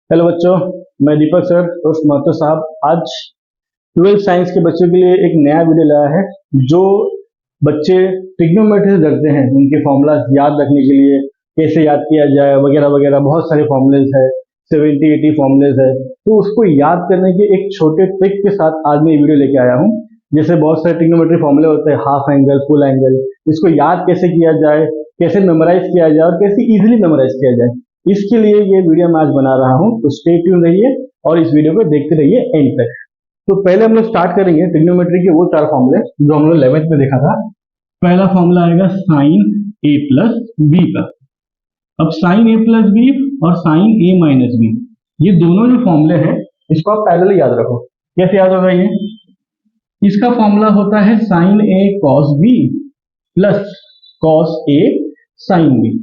Hello बच्चों, मैं दीपक sir और महतो साहब आज 12th साइंस के बच्चों के लिए एक नया वीडियो लाया है। जो बच्चे ट्रिग्नोमेट्री से डरते हैं उनके फॉर्मूलाज याद रखने के लिए कैसे याद किया जाए वगैरह वगैरह बहुत सारे फॉर्मूलेज है, 70-80 फॉर्मूलेज है। तो उसको याद करने के एक छोटे ट्रिक के साथ आज मैं ये वीडियो लेके आया हूँ। जैसे बहुत सारे ट्रिग्नोमेट्री फॉर्मूले होते हैं, हाफ एंगल, फुल एंगल, इसको याद कैसे किया जाए, कैसे मेमोराइज किया जाए और कैसे इजीली मेमोराइज किया जाए, इसके लिए ये वीडियो मैं आज बना रहा हूँ। तो स्टे ट्यून रहिए और इस वीडियो को देखते रहिए एंड तक। तो पहले हम लोग स्टार्ट करेंगे ट्रिग्नोमेट्री के वो चार फॉर्मूले जो हम लोग 11th में देखा था। पहला फॉर्मूला आएगा साइन ए प्लस बी का। अब साइन ए प्लस बी और साइन ए माइनस बी, ये दोनों जो फॉर्मूले हैं इसको आप पहले याद रखो। कैसे याद होगा ये? इसका फॉर्मूला होता है sign A cos B plus cos A sine B,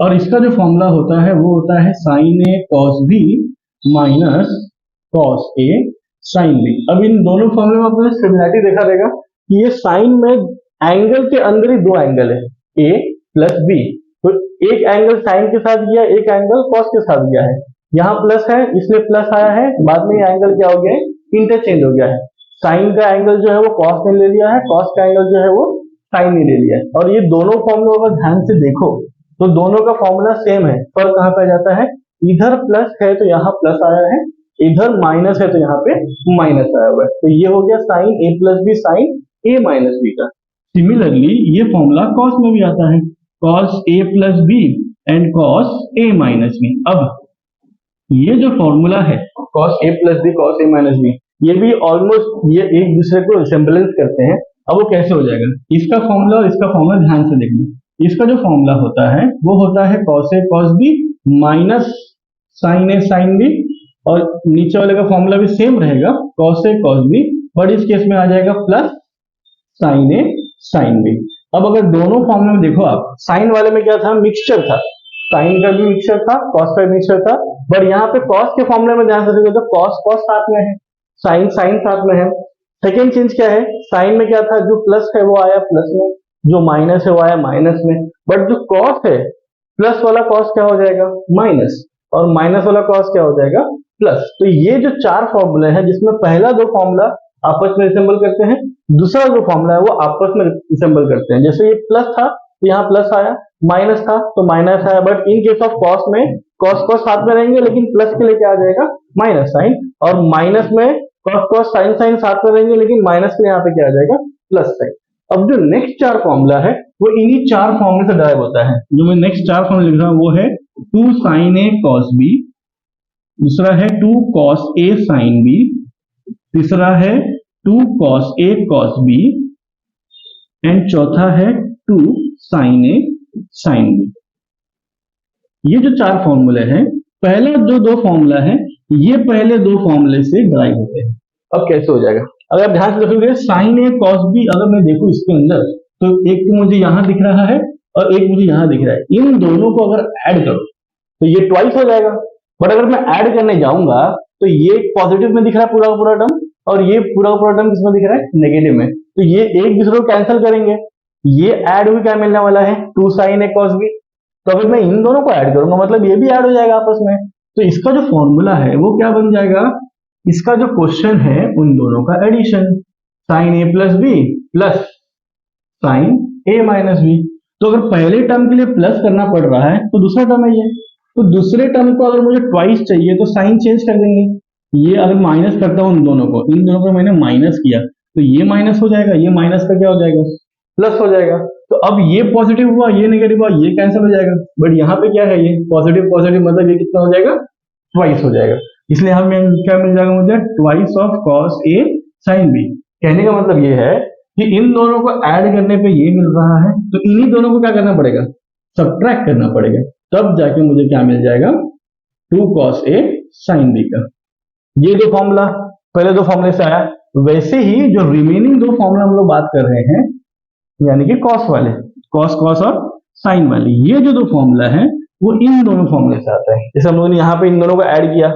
और इसका जो फॉर्मूला होता है वो होता है sign A cos B minus cos A sine B. अब इन दोनों फॉर्मूले में आपको सिमिलरिटी देखा रहेगा कि ये साइन में एंगल के अंदर ही दो एंगल है, ए प्लस बी। तो एक एंगल साइन के साथ गया, एक एंगल कॉस के साथ गया है। यहाँ प्लस है इसलिए प्लस आया है, बाद में ये एंगल क्या हो गया है, इंटरचेंज हो गया है। साइन का एंगल जो है वो कॉस ने ले लिया है, कॉस का एंगल जो है वो साइन ने ले लिया है। और ये दोनों फॉर्मूले अगर ध्यान से देखो तो दोनों का फॉर्मूला सेम है। फर्क कहाँ पे जाता है, इधर प्लस है तो यहाँ प्लस आया है, इधर माइनस है तो यहाँ पे माइनस आया हुआ है। तो ये हो गया sine A plus B sine A minus B का। सिमिलरली ये फॉर्मूला कॉस में भी आता है, cos A plus B and cos A minus B. अब ये जो फॉर्मूला है cos A plus B cos A minus B, ये भी ऑलमोस्ट ये एक दूसरे को रिसेम्बलेंस करते हैं। अब वो कैसे हो जाएगा, इसका फॉर्मूला और इसका फॉर्मूला ध्यान से देखना। इसका जो फॉर्मूला होता है वो होता है cos A cos B minus sine A sine B, और नीचे वाले का फॉर्मूला भी सेम रहेगा cos A cos B, but इस केस में आ जाएगा plus sine A sine B. अब अगर दोनों फॉर्मूले में देखो आप, साइन वाले में क्या था, मिक्सचर था, साइन का भी मिक्सचर था, कॉस का भी मिक्सचर था। बट यहाँ पे कॉस के फॉर्मूले में ध्यान से देखो तो कॉस कॉस साथ में है, साइन साइन साथ में है। सेकेंड चेंज क्या है, साइन में क्या था, जो प्लस है वो आया प्लस में, जो माइनस है वो आया माइनस में। बट जो कॉस है, प्लस वाला कॉस क्या हो जाएगा, माइनस, और माइनस वाला कॉस क्या हो जाएगा, प्लस। तो ये जो चार फॉर्मूले हैं जिसमें पहला दो फॉर्मूला आपस में रिसेंबल करते हैं, दूसरा जो फॉर्मूला है वो आपस में रिसेंबल करते हैं। जैसे ये प्लस था तो यहाँ प्लस आया, माइनस था तो माइनस आया। But in case of cos में कॉस कॉस साथ में रहेंगे, लेकिन प्लस के लिए क्या आ जाएगा, माइनस साइन, और माइनस में कॉस कॉस साइन साइन साथ में रहेंगे, लेकिन माइनस के यहाँ पे क्या आ जाएगा, प्लस साइन। अब जो नेक्स्ट चार फॉर्मूला है वो इन्हीं चार फॉर्मूले से डराइव होता है। जो मैं नेक्स्ट चार फॉर्मूला लिख रहा हूं वो है 2 साइन ए कॉस बी, दूसरा है 2 कॉस ए साइन बी, तीसरा है 2 cos A cos B, and चौथा है 2 साइन ए साइन बी। ये जो चार फॉर्मूले हैं, पहला जो दो फॉर्मूला है ये पहले दो फॉर्मूले से डराइव होते हैं। अब कैसे हो जाएगा, अगर आप ध्यान से देखोगे साइन ए कॉस बी, अगर मैं देखूं इसके अंदर तो एक तो मुझे यहां दिख रहा है और एक मुझे यहां दिख रहा है। इन दोनों को अगर ऐड करो तो ये ट्वाइस हो जाएगा। बट अगर मैं ऐड करने जाऊंगा तो ये पॉजिटिव में दिख रहा है पूरा पूरा टर्म, और ये पूरा पूरा टर्म किसमें दिख रहा है, नेगेटिव में। तो ये एक दूसरे को कैंसिल करेंगे, ये ऐड हुई क्या मिलने वाला है, 2 साइन ए कॉस बी। तो अगर मैं इन दोनों को ऐड करूंगा मतलब ये भी ऐड हो जाएगा आपस में। तो इसका जो फॉर्मूला है वो क्या बन जाएगा, इसका जो क्वेश्चन है उन दोनों का addition, sign A plus B plus sine A minus B. तो अगर पहले टर्म के लिए प्लस करना पड़ रहा है तो दूसरा टर्म है ये, तो दूसरे टर्म को अगर मुझे ट्वाइस चाहिए तो साइन चेंज कर देंगे। ये अगर माइनस करता हूं इन दोनों को मैंने माइनस किया तो ये माइनस हो जाएगा, ये माइनस का क्या हो जाएगा, प्लस हो जाएगा। तो अब ये पॉजिटिव हुआ, ये नेगेटिव हुआ, ये कैंसिल हो जाएगा। बट यहाँ पे क्या है, ये पॉजिटिव पॉजिटिव मतलब ये कितना हो जाएगा, ट्वाइस हो जाएगा। इसलिए हमें क्या मिल जाएगा, मुझे twice of cos A sine B. कहने का मतलब ये है कि इन दोनों को ऐड करने पे ये मिल रहा है, तो इन्हीं दोनों को क्या करना पड़ेगा, सब्ट्रैक्ट करना पड़ेगा, तब जाके मुझे क्या मिल जाएगा, 2 कॉस ए साइन बी का। ये दो फॉर्मूला पहले दो फॉर्मूले से आया। वैसे ही जो रिमेनिंग दो फॉर्मूला हम लोग बात कर रहे हैं, यानी कि कॉस वाले, कॉस कॉस और साइन वाले, ये जो दो फॉर्मूला है वो इन दोनों फॉर्मूले से आता है। जैसे हम लोगों ने यहाँ पे इन दोनों को ऐड किया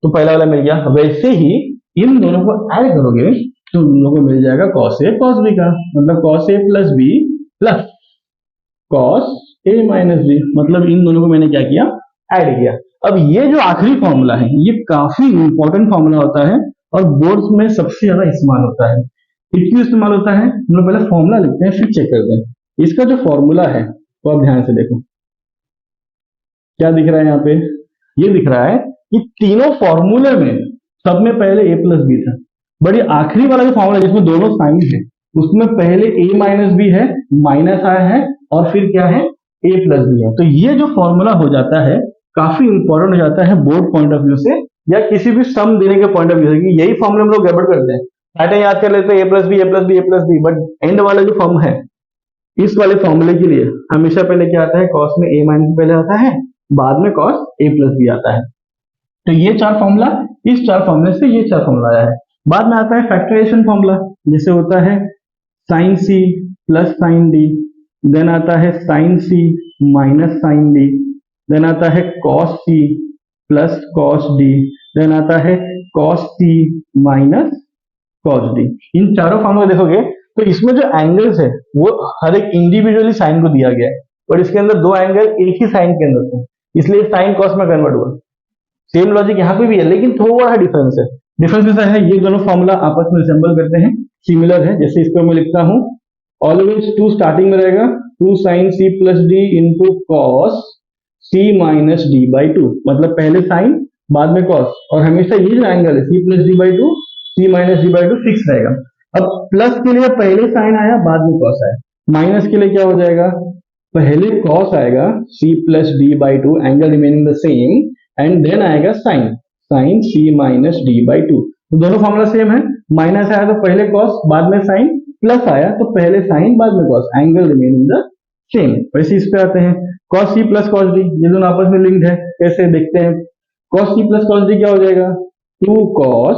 तो पहला वाला मिल गया, वैसे ही इन दोनों को ऐड करोगे तो उन लोगों को मिल जाएगा कॉस ए कॉस बी का, मतलब cos A plus B plus cos A minus B. मतलब इन दोनों को मैंने क्या किया, ऐड किया। अब ये जो आखिरी फॉर्मूला है ये काफी इंपॉर्टेंट फॉर्मूला होता है और बोर्ड्स में सबसे ज्यादा इस्तेमाल होता है। ये क्यों इस्तेमाल होता है, हम लोग पहले फॉर्मूला लिखते हैं फिर चेक करते हैं। इसका जो फॉर्मूला है तो आप ध्यान से देखो क्या दिख रहा है यहाँ पे, ये दिख रहा है कि तीनों फॉर्मूले में सब में पहले a प्लस बी था, बड़ी आखिरी वाला जो फॉर्मूला जिसमें दोनों साइन है उसमें पहले a माइनस बी है, माइनस आया है और फिर क्या है a प्लस बी है। तो ये जो फॉर्मूला हो जाता है काफी इंपॉर्टेंट हो जाता है बोर्ड पॉइंट ऑफ व्यू से या किसी भी सम देने के पॉइंट ऑफ व्यू से। यही फॉर्मूला हम लोग गड़बड़ करते हैं, पैटर्न याद कर लेते हैं a plus B a plus B a plus B, but and वाला जो फॉर्म है इस वाले फॉर्मूले के लिए हमेशा पहले क्या आता है, कॉस में a माइनस पहले आता है, बाद में कॉस a प्लस बी आता है। तो ये चार फॉर्मूला, इस चार फॉर्मूले से ये चार फॉर्मूला आया है। बाद में आता है फैक्टराइजेशन फॉर्मूला, जैसे होता है sine C plus sine D, then आता है sine C minus sine D, then आता है cos C plus cos D, then आता है cos C minus cos D. इन चारों फॉर्मूला देखोगे तो इसमें जो एंगल्स है वो हर एक इंडिविजुअली साइन को दिया गया है और इसके अंदर दो एंगल एक ही साइन के अंदर थे, इसलिए साइन कॉस में कन्वर्ट हुआ। सेम लॉजिक यहाँ पे भी है लेकिन थोड़ा डिफरेंस है। डिफरेंस ऐसा है ये दोनों फॉर्मूला आपस में रिसेंबल करते हैं, सिमिलर है। जैसे इसको मैं लिखता हूं ऑलवेज टू स्टार्टिंग में रहेगा two sine C plus D into cos C minus D by two, मतलब पहले साइन बाद में कॉस, और हमेशा ये जो एंगल है C plus D by two C minus D by two fix रहेगा। अब प्लस के लिए पहले साइन आया बाद में कॉस आया, माइनस के लिए क्या हो जाएगा, पहले कॉस आएगा C plus D by two angle remaining the same and then आएगा sine sine C minus D by two. तो दोनों फॉर्मूला सेम है, माइनस आया तो पहले कॉस बाद में साइन, प्लस आया तो पहले साइन बाद में cos, angle remaining the same. वैसे इस पे आते हैं cos C plus cos D, ये दोनों आपस में लिंक्ड है, कैसे देखते हैं। Cos C plus cos D क्या हो जाएगा, two cos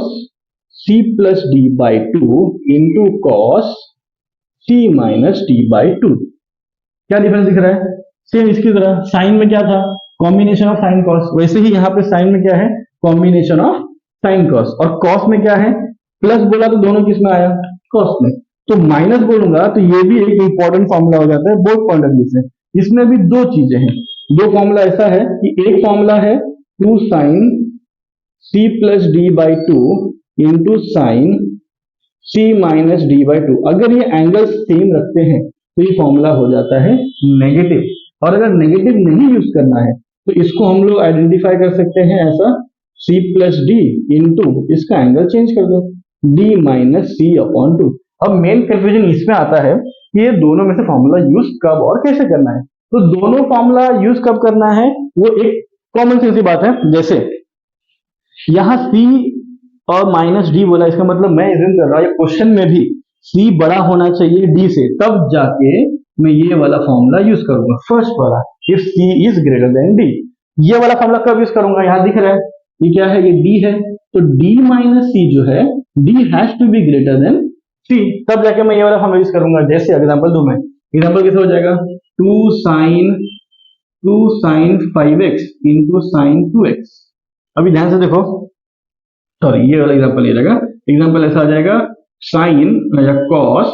C plus D by two into cos C minus D by two. क्या डिफरेंस दिख रहा है, सेम इसकी तरह साइन में क्या था कॉम्बिनेशन ऑफ साइन कॉस, वैसे ही यहाँ पे साइन में क्या है कॉम्बिनेशन ऑफ साइन कॉस, और कॉस में क्या है प्लस बोला तो दोनों किस में आया कॉस में, तो माइनस बोलूंगा तो ये भी एक इंपॉर्टेंट फॉर्मूला हो जाता है बोथ पॉइंट ऑफ व्यू से। इसमें भी दो चीजें हैं, दो फॉर्मूला ऐसा है कि एक फॉर्मूला है two sine C plus D by two into sine C minus D by two. अगर ये एंगल सेम रखते हैं तो ये फॉर्मूला हो जाता है नेगेटिव, और अगर नेगेटिव नहीं यूज करना है तो इसको हम लोग आइडेंटिफाई कर सकते हैं ऐसा c प्लस डी इंटू इसका एंगल चेंज कर दो d माइनस सी अपॉन टू। अब मेन कंफ्यूजन इसमें आता है कि ये दोनों में से फॉर्मूला यूज कब और कैसे करना है। तो दोनों फॉर्मूला यूज कब करना है वो एक कॉमन सेंस की बात है। जैसे यहाँ c और माइनस डी बोला, इसका मतलब मैं इज्यूम कर रहा हूं क्वेश्चन में भी c बड़ा होना चाहिए d से, तब जाके मैं ये वाला फॉर्मूला यूज करूंगा फर्स्ट वाला, if c is greater than d। ये वाला फॉर्मूला कब यूज करूंगा, यहाँ दिख रहा है ये क्या है, ये d है, तो d माइनस सी जो है d has to be greater than c, तब जाके मैं ये वाला फॉर्मूला यूज करूंगा। जैसे एग्जांपल दूं मैं, एग्जांपल कैसे हो जाएगा, two sign 5x into sine 2x। अभी ध्यान से देखो, सॉरी ये वाला एग्जांपल नहीं रहेगा, एग्जांपल ऐसा आ जाएगा साइन या cos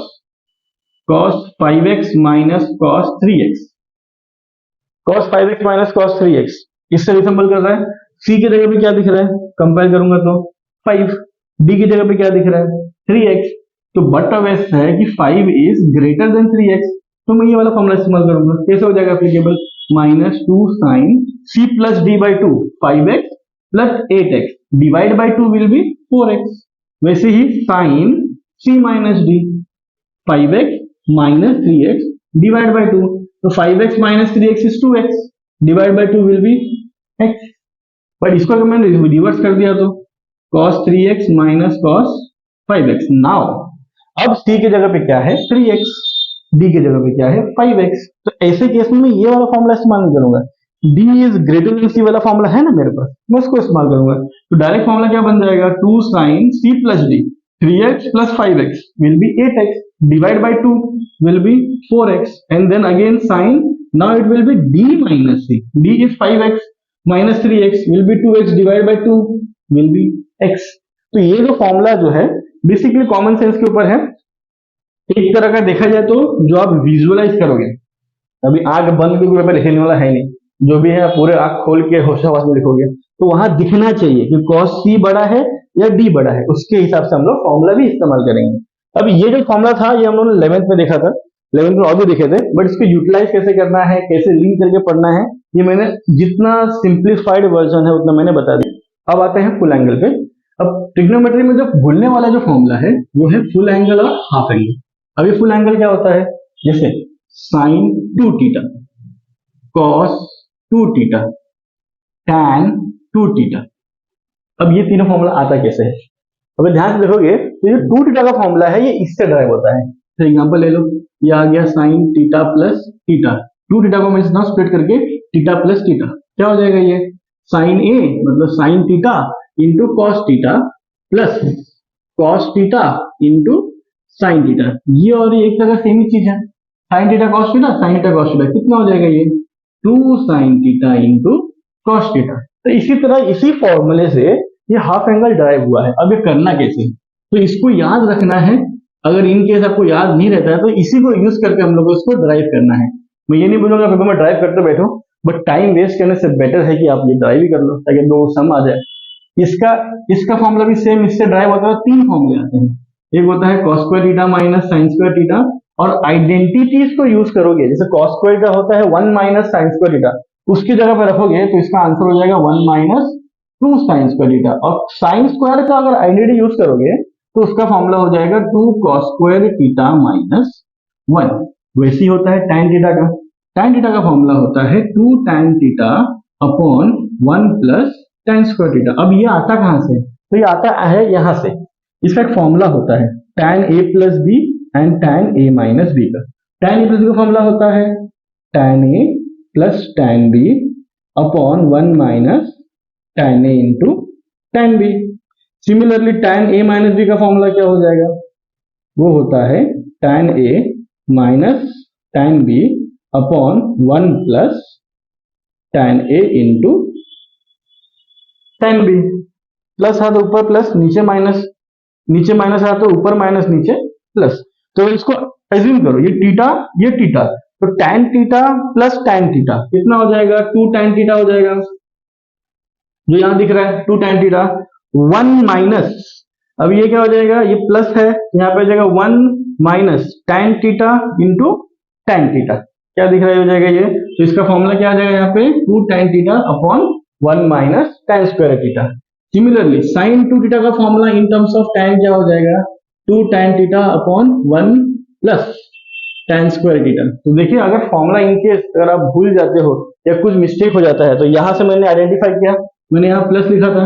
5x minus cos 3x, cos 5x minus cos 3x इससे रिसेंबल कर रहा है। c की जगह पे क्या दिख रहा है, कंपेयर करूंगा तो 5, d की जगह पे क्या दिख रहा है 3x, तो बट ऑब्वियस है कि 5 इज ग्रेटर देन 3x, तो मैं ये वाला फॉर्मूला इस्तेमाल करूंगा। कैसे हो जाएगा applicable, minus two sine c plus D by two 5x plus 8x divide by 2 will be 4x। वैसे ही sine c minus D 5x minus 3x divide by 2, तो 5x minus 3x is 2x divide by 2 will be x। But इसको अगर मैंने reverse कर दिया तो cos 3x minus cos 5x। Now अब c की जगह पे क्या है 3x, d की जगह पे क्या है 5x, तो ऐसे केस में मैं ये वाला फॉर्मूला इस्तेमाल नहीं करूंगा, d is greater than c वाला फॉर्मूला है ना मेरे पास, मैं उसको इस्तेमाल करूंगा। तो डायरेक्ट फॉर्मूला क्या बन जाएगा, two sine c plus D 3x plus 5x will be 8x divided by 2 will be 4x and then again sin, now it will be d minus c, d is 5x minus 3x will be 2x divided by 2 will be x। तो ये जो formula जो है basically common sense के ऊपर है, एक तरह का देखा जाए तो जो आप विजुअलाइज करोगे, अभी आंख बंद करके पेपर लिखने वाला है नहीं, जो भी है पूरे आंख खोल के होशोहवास में लिखोगे, तो वहां दिखना चाहिए कि cos c बड़ा है या d बड़ा है, उसके हिसाब से हम लोग फॉर्मूला भी इस्तेमाल करेंगे। अब ये जो फॉर्मूला था ये हम लोगों ने 11th में देखा था, 11th में और भी देखे थे, बट इसको यूटिलाइज कैसे करना है, कैसे लिंक करके पढ़ना है, ये मैंने जितना सिंप्लीफाइड वर्जन है उतना मैंने बता दिया। अब आते हैं फुल एंगल पे। अब ट्रिग्नोमेट्री में जो भूलने वाला जो फॉर्मूला है वो है फुल एंगल और हाफ एंगल। अब ये फुल एंगल क्या होता है, जैसे sine 2 theta, cos 2 theta, tan 2 theta. अब ये तीनों फॉर्मूला आता कैसे है, अगर ध्यान से देखोगे तो ये 2 थीटा का फॉर्मूला है, ये इससे ड्राइव होता है। तो एग्जांपल ले लो, ये आ गया sine theta plus theta, 2 theta को मैं इस तरह स्प्लिट करके थीटा प्लस थीटा, क्या हो जाएगा ये साइन ए मतलब sine theta into cos theta plus cos theta into sine theta. ये और ये एक तरह सेम ही चीज है, sign theta cos theta, sign theta cos theta, कितना हो जाएगा ये 2 sine theta into cos theta. तो इसी तरह इसी फॉर्मूले से ये हाफ एंगल ड्राइव हुआ है। अब ये करना कैसे है, तो इसको याद रखना है। अगर इन केस आपको याद नहीं रहता है तो इसी को यूज करके हम लोग को इसको ड्राइव करना है। मैं ये नहीं बोलूंगा पेपर में ड्राइव करते बैठो, बट टाइम वेस्ट करने से बेटर है कि आप ये ड्राइव ही कर लो ताकि दो सम आ जाए। इसका फॉर्मूला भी सेम इससे ड्राइव होता है, 3 फॉर्मूले आते हैं। एक होता है cos square theta minus sign square theta, और आइडेंटिटीज को यूज करोगे, जैसे cos स्क्वायर का होता है 1 माइनस साइन स्क्वायर थीटा, उसकी जगह पर रखोगे तो इसका आंसर हो जाएगा 1 माइनस 2 साइन स्क्वायर थीटा। और साइन स्क्वायर का अगर आइडेंटिटी यूज करोगे तो उसका फॉर्मूला हो जाएगा 2 cos स्क्वायर थीटा माइनस 1। वैसे ही होता है tan थीटा का, tan थीटा का फॉर्मूला होता है 2 tan theta upon 1 plus tan square theta. अब ये आता कहां से, तो ये आता है यहां से, इसका एक फॉर्मूला होता है tan a plus B and tan a minus B का। tan a प्लस बी का फॉर्मूला होता है tan a plus tan b upon 1 minus tan a into tan b। Similarly tan a minus b का formula क्या हो जाएगा, वो होता है tan a minus tan b upon 1 plus tan a into tan b। Plus है तो ऊपर प्लस, नीचे माइनस, नीचे माइनस है तो ऊपर माइनस, नीचे प्लस। तो इसको एज्यूम करो ये थीटा, तो tan theta plus tan theta कितना हो जाएगा 2 tan थीटा हो जाएगा, जो यहां दिख रहा है 2 tan थीटा। 1 माइनस, अब ये क्या हो जाएगा, ये प्लस है, यहाँ पे हो जाएगा 1 minus tan theta into tan theta, क्या दिख रहा है हो जाएगा ये। तो इसका फॉर्मूला क्या आ जाएगा यहाँ पे 2 tan theta upon 1 minus tan square theta. Similarly sin 2 theta का formula in terms of tan क्या हो जाएगा 2 tan theta upon 1 plus tan square theta. तो देखिए अगर फॉर्मूला इनकेस अगर आप भूल जाते हो या कुछ मिस्टेक हो जाता है तो यहां से मैंने आइडेंटिफाई किया, मैंने यहाँ प्लस लिखा था,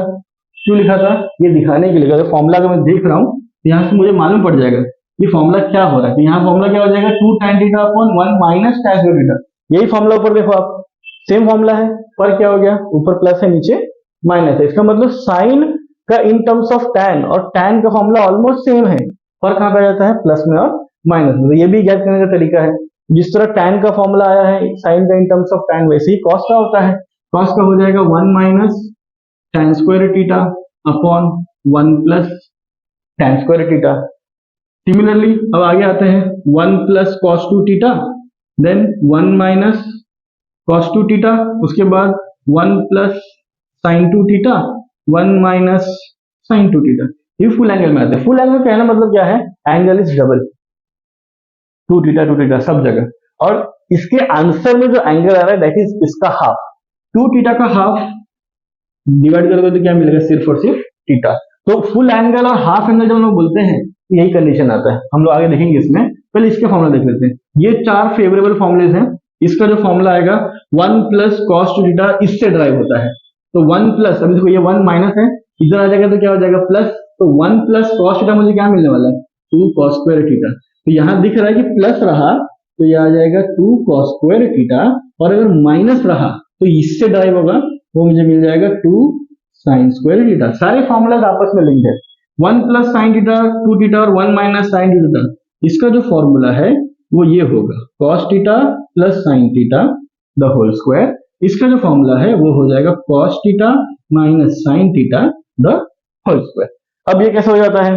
क्यों लिखा था, ये दिखाने के लिए अगर फॉर्मूला अगर मैं देख रहा हूँ तो यहाँ से मुझे मालूम पड़ जाएगा ये फॉर्मूला क्या हो रहा है। तो यहाँ फॉर्मूला क्या हो जाएगा 2 tan theta upon 1 minus tan square theta. यही फॉर्मूला ऊपर देखो आप, सेम फॉर्मूला है, पर क्या हो गया ऊपर प्लस है नीचे माइनस है। इसका मतलब साइन का इन टर्म्स ऑफ tan और tan का फॉर्मूला ऑलमोस्ट सेम है, फर्क कहां पे जाता है प्लस में और माइनस में। तो ये भी ज्ञात करने का तरीका है, जिस तरह tan का फॉर्मूला आया है साइन का इन टर्म्स ऑफ tan, वैसे ही cos का होता है। cos का हो जाएगा 1 minus tan square theta upon 1 plus tan square theta. Similarly अब आगे आते हैं 1 plus cos 2 theta, then 1 minus cos 2 theta, उसके बाद 1 plus sin 2 theta, 1 minus sin 2 theta. ये फुल एंगल में आते हैं। फुल एंगल कहना मतलब क्या है, एंगल इज डबल, 2 थीटा सब जगह। और इसके आंसर में जो एंगल आ रहा है दैट इज इसका हाफ, 2 थीटा का हाफ डिवाइड करोगे तो क्या मिलेगा, सिर्फ और सिर्फ थीटा। तो फुल एंगल और हाफ एंगल जब हम लोग बोलते हैं तो यही कंडीशन आता है, हम लोग आगे देखेंगे इसमें। पहले इसके फॉर्मूला देख लेते हैं, ये 4 फेवरेबल फॉर्मुलेज हैं। इसका जो फॉर्मूला आएगा 1 प्लस cos 2 थीटा, इससे ड्राइव होता है। तो 1 प्लस, अभी देखो ये 1 माइनस है, इधर आ जाएगा तो क्या हो जाएगा प्लस, तो 1 प्लस cos थीटा मुझे क्या मिलने वाला है 2 cos स्क्वायर थीटा। तो यहां दिख रहा है कि प्लस रहा तो ये आ जाएगा 2 cos स्क्वायर थीटा, और अगर माइनस रहा तो इससे ड्राइव होगा, वो मुझे मिल जाएगा 2 sin स्क्वायर थीटा। सारे फॉर्मूलाज आपस में लिंक्ड है, 1 प्लस साइन थीटा 2 थीटा और 1 माइनस साइन थीटा। इसका जो फॉर्मूला है वो ये होगा cos theta plus sine theta the whole square. इसका जो फॉर्मूला है वो हो जाएगा cos theta minus sine theta the whole square. अब ये कैसे हो जाता है,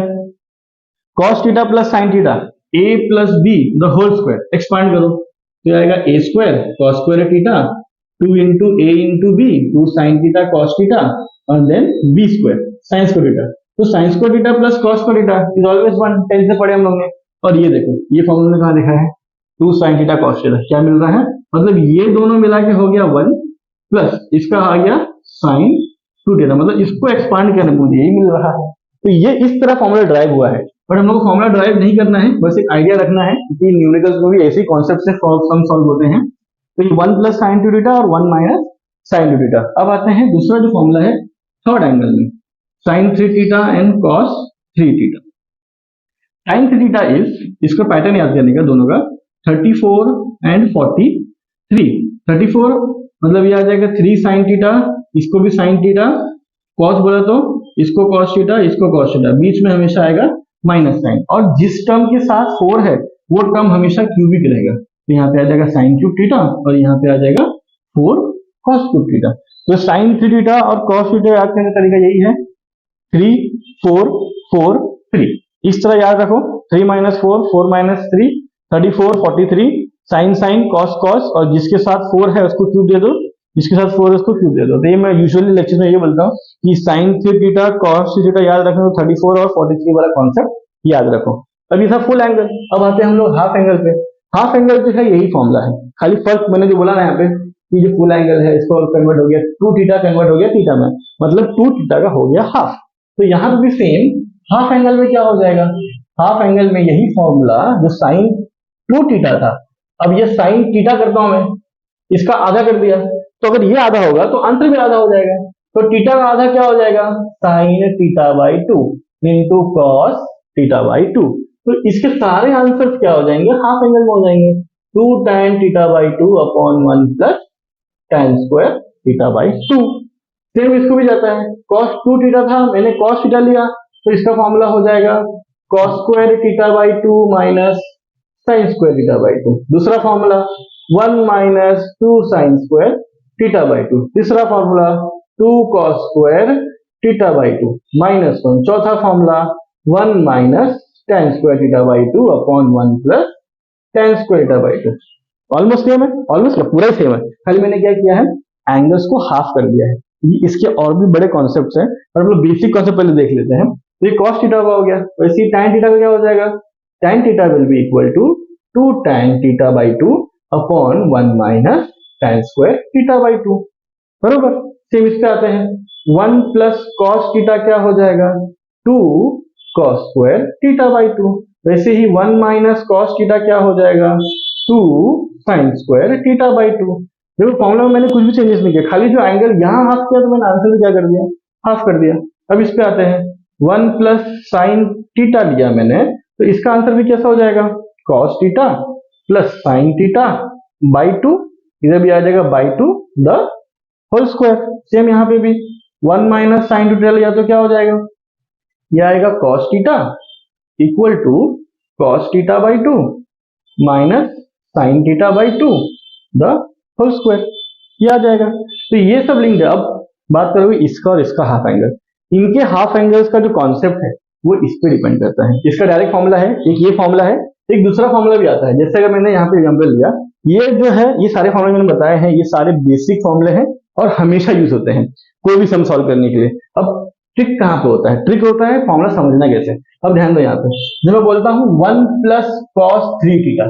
cos theta plus sine theta a plus b the whole square, expand करो तो आएगा a square cos square theta 2 into A into B, 2 sine theta cos theta और then B square sine square theta. तो sign square theta plus cos square theta is always 1, 10 से पढ़े हम लोग ने। और ये देखो ये फॉर्मूला में कहाँ लिखा है 2 साइन थीटा कॉस थीटा, क्या मिल रहा है, मतलब ये दोनों मिला के हो गया 1 प्लस इसका आ गया साइन 2 थीटा, मतलब इसको एक्सपांड करने मुझे यही मिल रहा है। तो ये इस तरह फॉर्मूला ड्राइव हुआ है, बट हम लोग को फॉर्मूला ड्राइव नहीं करना है, बस एक आइडिया रखना है कि न्यूमेरिकल्स में भी ऐसे कॉन्सेप्ट से सम सॉल्व होते हैं। तो ये 1 प्लस साइन 2 थीटा और 1 माइनस साइन 2 थीटा। अब आते हैं दूसरा जो फॉर्मूला है थर्ड एंगल में, sine 3 theta and cos 3 theta. Sine 3 theta is, इसका पैटर्न याद करने का दोनों का, 34 एंड 43। 34 मतलब ये आ जाएगा 3 साइन थीटा, इसको भी साइन थीटा, कॉस बोला तो इसको कॉस थीटा, इसको कॉस थीटा, बीच में हमेशा आएगा माइनस साइन, और जिस टर्म के साथ 4 है वो टर्म हमेशा क्यूबिक रहेगा। तो यहाँ पे आ जाएगा साइन क्यूब थीटा और यहाँ पे आ जाएगा 4 कॉस क्यूब थीटा। तो साइन 3 थीटा और कॉस थीटा याद करने का तरीका यही है, 3 4 4 3, इस तरह याद रखो, 3 minus 4 4 minus 3 34 43 sine sine cos cos, और जिसके साथ 4 है उसको क्यूब दे दो, जिसके साथ 4 है उसको क्यूब दे दो। तो ये मैं यूजुअली लेक्चर में ये बोलता हूँ कि साइन 3 थीटा कॉस थीटा याद रखो, 34 और 43 वाला कॉन्सेप्ट याद रखो। अब ये था फुल एंगल। अब आते हैं हम लोग हाफ एंगल पे। हाफ एंगल जो है यही फॉर्मूला है, खाली फर्क मैंने जो बोला ना यहाँ पे कि जो फुल एंगल है इसको कन्वर्ट हो गया 2 थीटा, कन्वर्ट हो गया थीटा में, मतलब 2 थीटा का हो गया हाफ। तो यहाँ पे भी सेम हाफ एंगल में क्या हो जाएगा, हाफ एंगल में यही फॉर्मूला जो साइन 2 थीटा था, अब ये साइन थीटा करता हूं मैं, इसका आधा कर दिया, तो अगर ये आधा होगा तो आंसर भी आधा हो जाएगा। तो थीटा का आधा क्या हो जाएगा, sign theta by 2 into cos theta by 2। तो इसके सारे आंसर क्या हो जाएंगे, हाफ एंगल में हो जाएंगे, 2 tan theta by 2 upon 1 plus tan square theta by 2। Same इसको भी जाता है, cos 2 थीटा था, मैंने cos थीटा लिया, तो इसका फॉर्मूला हो जाएगा cos square theta by 2 minus sign square theta by 2। दूसरा formula 1 minus 2 sign square theta by 2। तीसरा formula 2 cos square theta by 2 minus 1। चौथा formula 1 minus tan square theta by 2 upon 1 plus tan square theta by 2। Almost same है, almost पूरा ही same है, खाली मैंने क्या किया है, एंगल्स को हाफ कर दिया है। इसके और भी बड़े कॉन्सेप्ट्स हैं, और हम लोग बेसिक कॉन्सेप्ट पहले देख लेते हैं। तो ये cos थीटा का हो गया, वैसे ही tan थीटा का क्या हो जाएगा, tan theta will be equal to 2 tan theta by 2 upon 1 minus tan square theta by 2। बरोबर, सेम इस पे आते हैं, 1 प्लस cos थीटा क्या हो जाएगा, 2 cos स्क्वायर थीटा बाई 2। वैसे ही 1 माइनस cos थीटा क्या हो जाएगा, 2 sin स्क्वायर थीटा बाई 2। देखो फॉर्मूला में मैंने कुछ भी चेंजेस नहीं किया, खाली जो एंगल यहाँ हाफ किया तो मैंने आंसर भी क्या कर दिया, हाफ कर दिया। अब इस पे आते हैं, 1 प्लस साइन थीटा लिया मैंने, तो इसका आंसर भी कैसा हो जाएगा, cos theta plus sine theta by 2, इधर भी आ जाएगा by 2 the whole square. Same यहाँ पे भी 1 माइनस साइन थीटा लिया तो क्या हो जाएगा, ये आएगा cos theta equal to cos theta by 2 minus sine theta by 2 the whole square, ये आ जाएगा। तो ये सब लिंक है। अब बात करोगे इसका और इसका हाफ एंगल, इनके हाफ एंगल्स का जो कॉन्सेप्ट है वो इस पे डिपेंड करता है। इसका डायरेक्ट फॉर्मूला है, एक ये फॉर्मूला है, एक दूसरा फॉर्मूला भी आता है। जैसे अगर मैंने यहाँ पे एग्जांपल लिया, ये जो है ये सारे फॉर्मूले मैंने बताए हैं, ये सारे बेसिक फॉर्मूले हैं और हमेशा यूज होते हैं कोई भी सम सॉल्व करने के लिए। अब ट्रिक कहाँ पे होता है, ट्रिक होता है फॉर्मूला समझना कैसे। अब ध्यान दो, यहाँ पे जब मैं बोलता हूँ 1 प्लस कॉस 3 थीटा,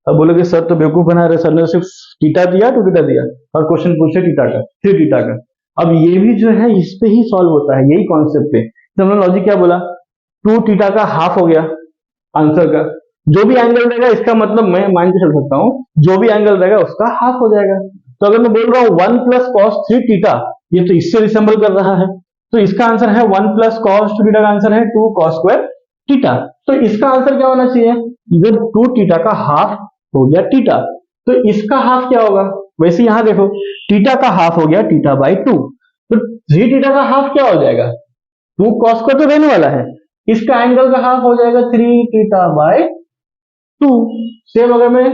अब बोलोगे सर तो बेवकूफ बना रहे, सर ने सिर्फ थीटा दिया 2 थीटा दिया और क्वेश्चन पूछे थीटा का 3 थीटा का। अब ये भी जो है इस पे ही सॉल्व होता है, यही कॉन्सेप्ट पे। तो हमने लॉजिक क्या बोला, 2 थीटा का हाफ हो गया आंसर का, जो भी एंगल रहेगा इसका मतलब मैं मान के चल सकता हूँ जो भी एंगल रहेगा उसका हाफ हो जाएगा। तो अगर मैं बोल रहा हूँ 1 प्लस कॉस 3 थीटा, ये तो इससे रिसेंबल कर रहा है, तो इसका आंसर है 1 प्लस कॉस 2 थीटा का आंसर है 2 कॉस स्क्वायर थीटा। तो इसका आंसर क्या होना चाहिए, इधर 2 थीटा का हाफ हो गया थीटा, तो इसका हाफ क्या होगा, वैसे यहां देखो थीटा का हाफ हो गया थीटा बाई 2, तो 3 थीटा का हाफ क्या हो जाएगा, 2 कॉस स्क्वायर तो रहने वाला है, इसका एंगल का हाफ हो जाएगा 3 थीटा बाई 2। सेम अगर मैं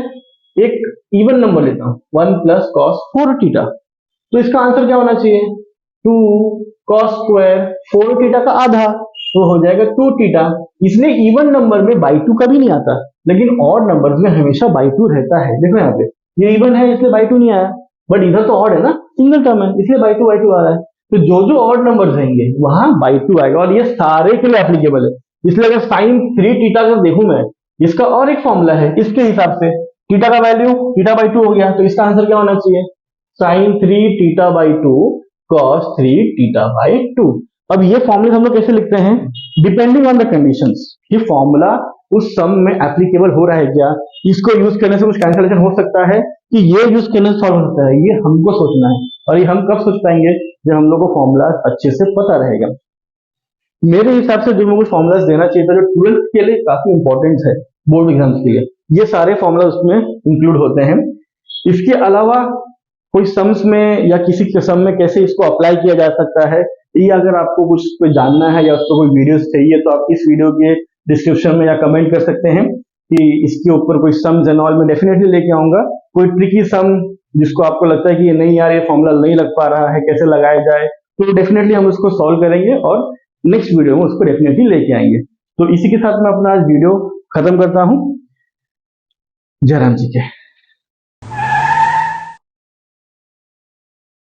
एक इवन नंबर लेता हूं 1 प्लस कॉस 4 थीटा, तो इसका आंसर क्या होना चाहिए, 2 कॉस स्क्वायर 4 थीटा का आधा, तो हो जाएगा 2 थीटा। इसलिए इवन नंबर में बाई 2 कभी नहीं आता, लेकिन ऑड नंबर में हमेशा बाई 2 रहता है। देखो यहाँ पे ये इवन है इसलिए बाई 2 नहीं आया, बट इधर तो ऑड है ना, सिंगल टर्म है, इसलिए बाई टू आ रहा है। तो जो जो ऑड नंबर्स रहेंगे वहां बाई टू आएगा, और ये सारे के लिए एप्लीकेबल है। इसलिए अगर साइन 3 थीटा अगर देखूं मैं, इसका और एक फॉर्मूला है इसके हिसाब से, थीटा का वैल्यू थीटा बाई टू हो गया, तो इसका आंसर क्या होना चाहिए, sine 3 theta by two cos 3 theta by two. अब ये फॉर्मूले हम लोग कैसे लिखते हैं, डिपेंडिंग ऑन द कंडीशंस, ये फॉर्मूला उस सम में एप्लीकेबल हो रहा है क्या, इसको यूज करने से कुछ कैंसिलेशन हो सकता है कि ये यूज करने से सॉल्व हो सकता है, ये हमको सोचना है। और ये हम कब सोच पाएंगे, जब हम लोग को फॉर्मूला अच्छे से पता रहेगा। मेरे हिसाब से जो मुझे फॉर्मूलाज देना चाहिए था, जो 12th के लिए काफी इंपॉर्टेंट है बोर्ड एग्जाम्स के लिए, ये सारे फॉर्मूला उसमें इंक्लूड होते हैं। इसके अलावा कोई सम्स में या किसी सम में कैसे इसको अप्लाई किया जा सकता है, ये अगर आपको कुछ कोई जानना है या उसको कोई वीडियोस चाहिए, तो आप इस वीडियो के डिस्क्रिप्शन में या कमेंट कर सकते हैं कि इसके ऊपर कोई सम्स एंड ऑल में डेफिनेटली लेके आऊंगा। कोई ट्रिकी सम जिसको आपको लगता है कि नहीं यार ये फॉर्मूला नहीं लग पा रहा है, कैसे लगाया जाए, तो डेफिनेटली हम उसको सॉल्व करेंगे और नेक्स्ट वीडियो में उसको डेफिनेटली लेके आएंगे। तो इसी के साथ मैं अपना आज वीडियो खत्म करता हूं। जय राम जी के।